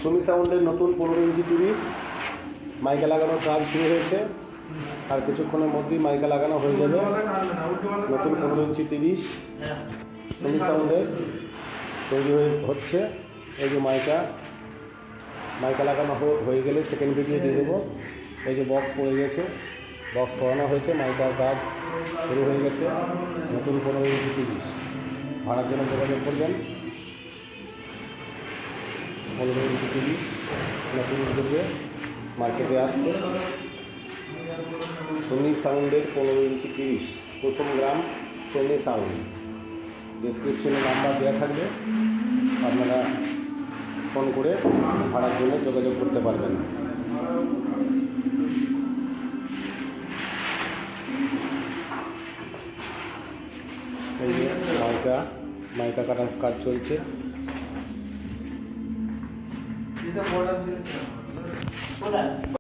Sony সাউন্ডের নতুন 15 ইঞ্চি 30 মাইকা লাগানোর কাজ শুরু হয়েছে, আর কিছুক্ষণের মধ্যেই মাইকা লাগানো হয়ে যাবে। নতুন 15 ইঞ্চি 30 সোনি সাউন্ডের তৈরি হচ্ছে। এই যে মাইকা লাগানো হয়ে গেলে সেকেন্ড ভিডিও দিয়ে দেবো। এই যে বক্স পড়ে গেছে, বক্স সরানো হয়েছে, মাইকার কাজ শুরু হয়ে গেছে। নতুন 15 ইঞ্চি 30 ভাড়ার জন্য যোগাযোগ করবেন। 15 ইঞ্চি 30 নতুন উদ্যোগে মার্কেটে আসছে। সোনি সাউন্ডের 15 ইঞ্চি 30 কুসুমগ্রাম সোনি সাউন্ড। ডিসক্রিপশনে নাম্বার দেওয়া থাকবে, আপনারা ফোন করে ভাড়ার জন্য যোগাযোগ করতে পারবেন। এই যে মাইকা কাটার কাজ চলছে।